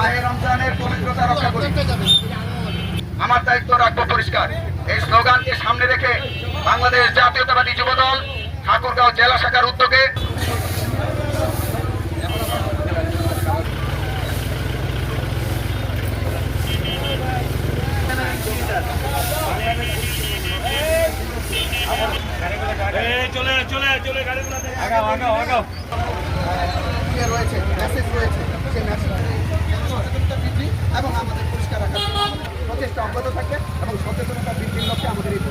মাহে রমজানের পবিত্রতা রক্ষা করি, আমার দায়িত্ব রাখবো পরিষ্কার। এই স্লোগানকে সামনে রেখে বাংলাদেশ জাতীয়তাবাদী যুবদল ঠাকুরগাঁও জেলা শাখার উদ্যোগে রয়েছে মেসেজ রয়েছে, সেই সচেতনতা বৃদ্ধি এবং আমাদের পরিষ্কার রাখার প্রচেষ্টা অব্যাহত থাকবে এবং সচেতনতা বৃদ্ধির লক্ষ্যে আমাদের এই